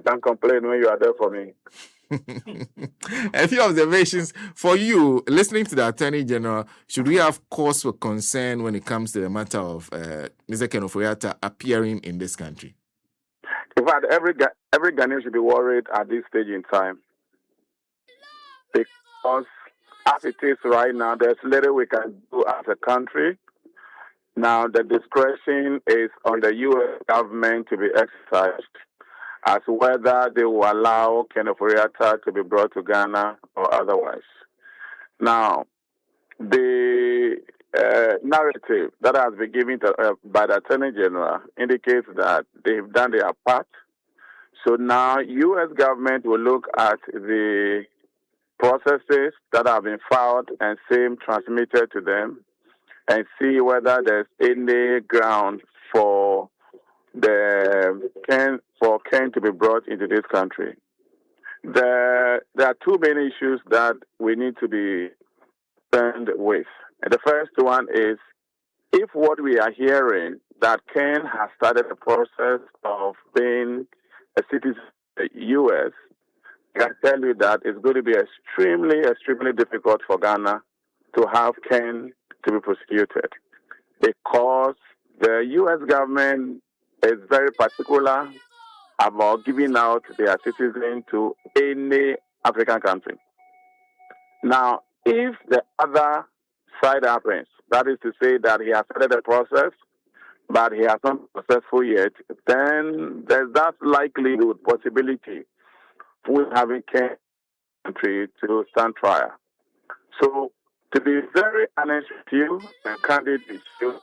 can't complain when you are there for me. A few observations for you. Listening to the Attorney General, should we have cause for concern when it comes to the matter of Mr. Ken Ofori Atta appearing in this country? In fact, every Ghanaian should be worried at this stage in time, because as it is right now, there's little we can do as a country. Now, the discretion is on the U.S. government to be exercised as whether they will allow Ken Ofori Atta to be brought to Ghana or otherwise. Now, the narrative that has been given by the Attorney General indicates that they've done their part. So now U.S. government will look at the processes that have been filed and same transmitted to them and see whether there's any ground for Ken to be brought into this country. There are two main issues that we need to be concerned with. And the first one is, if what we are hearing that Ken has started the process of being a citizen of the U.S., I can tell you that it's going to be extremely, extremely difficult for Ghana to have Ken to be prosecuted, because the U.S. government is very particular about giving out their citizens to any African country. Now, if the other side happens, that is to say that he has started the process, but he has not been successful yet, then there's that likelihood, possibility, for having Ken country to stand trial. So, to be very honest with you and candid with you,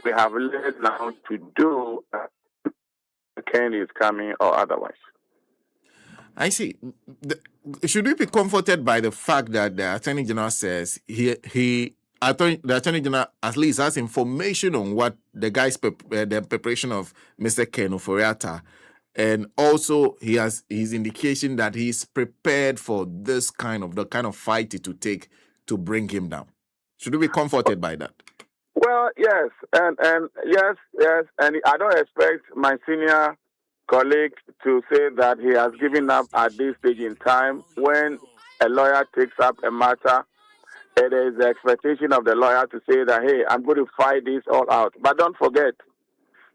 we have laid down to do Ken is coming or otherwise. I see. Should we be comforted by the fact that the Attorney General says the Attorney General at least has information on what the guy's the preparation of Mr. Ken Ofori Atta, and also he has his indication that he's prepared for the kind of fight it to take to bring him down? Should we be comforted by that? Well, yes, and yes, and I don't expect my senior colleague to say that he has given up at this stage in time. When a lawyer takes up a matter, it is the expectation of the lawyer to say that, hey, I'm going to fight this all out. But don't forget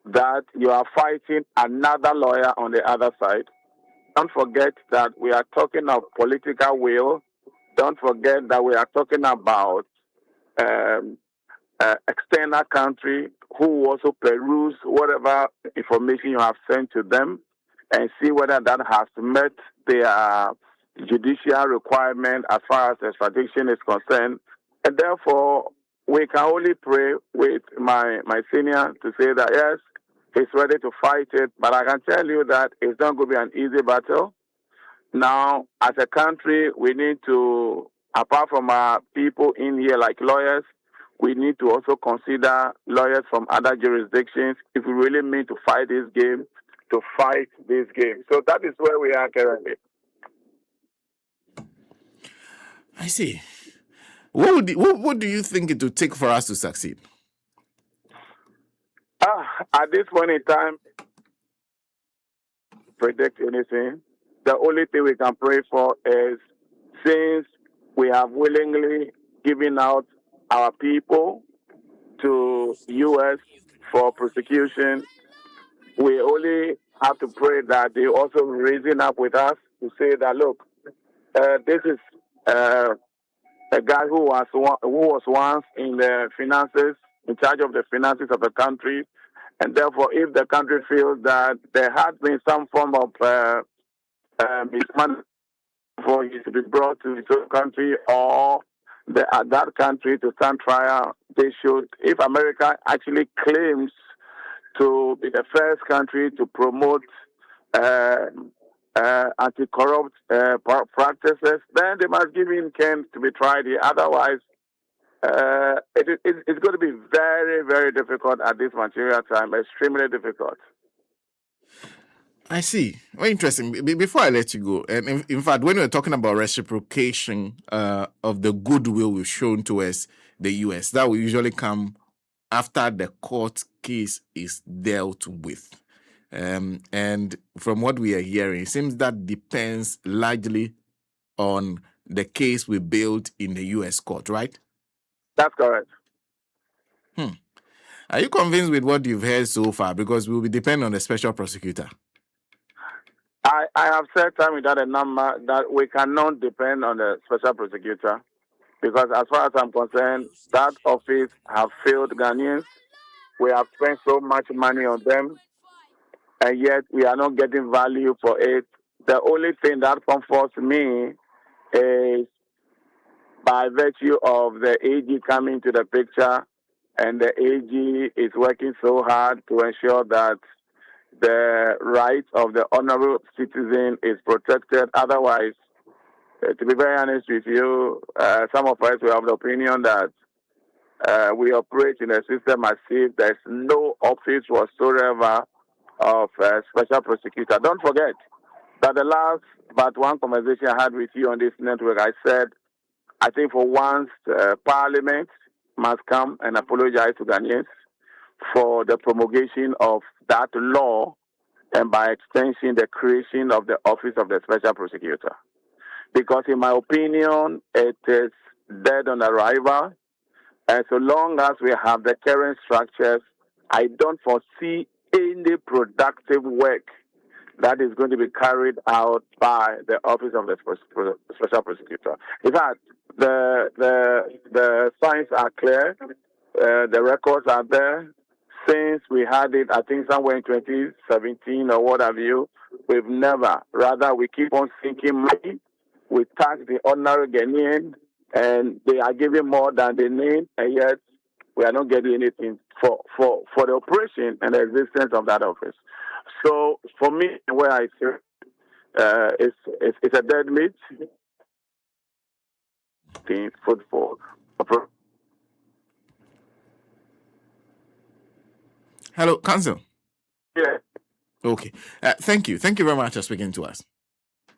that you are fighting another lawyer on the other side. Don't forget that we are talking of political will. Don't forget that we are talking about external country who also peruse whatever information you have sent to them and see whether that has met their judicial requirement as far as extradition is concerned. And therefore, we can only pray with my senior to say that, yes, he's ready to fight it. But I can tell you that it's not going to be an easy battle. Now, as a country, we need to, apart from our people in here like lawyers, we need to also consider lawyers from other jurisdictions if we really mean to fight this game, So that is where we are currently. I see. What do you think it would take for us to succeed? At this point in time, predict anything. The only thing we can pray for is, since we have willingly given out our people to U.S. for prosecution, we only have to pray that they also raising up with us to say that, look, this is a guy who was once in the finances, in charge of the finances of the country, and therefore, if the country feels that there has been some form of mismanagement for you to be brought to its own country or that country to stand trial, they should, if America actually claims to be the first country to promote anti-corrupt practices, then they must give him Ken to be tried here. Otherwise, it's going to be very, very difficult at this material time, extremely difficult. I see. Very interesting. Before I let you go, and in fact, when we're talking about reciprocation of the goodwill we've shown towards the U.S., that will usually come after the court case is dealt with. And from what we are hearing, it seems that depends largely on the case we built in the U.S. court, right? That's correct. Are you convinced with what you've heard so far? Because we will depend on the special prosecutor. I have said time without a number that we cannot depend on the special prosecutor because as far as I'm concerned, that office have failed Ghanaians. We have spent so much money on them, and yet we are not getting value for it. The only thing that comforts me is by virtue of the AG coming to the picture, and the AG is working so hard to ensure that the rights of the honorable citizen is protected. Otherwise, to be very honest with you, some of us will have the opinion that we operate in a system as if there's no office whatsoever of special prosecutor. Don't forget that the last but one conversation I had with you on this network, I said, I think for once, Parliament must come and apologize to Ghanaians for the promulgation of that law and by extension, the creation of the Office of the Special Prosecutor. Because in my opinion, it is dead on arrival. And so long as we have the current structures, I don't foresee any productive work that is going to be carried out by the Office of the Special Prosecutor. In fact, the signs are clear, the records are there. Since we had it, I think somewhere in 2017 or what have you, we've never, rather we keep on sinking money. We tax the ordinary Ghanaian, and they are giving more than they need, and yet we are not getting anything for the operation and the existence of that office. So for me, where I see it's a dead meat. Food for. Hello, Counsel. Yeah. Okay. Thank you. Thank you very much for speaking to us.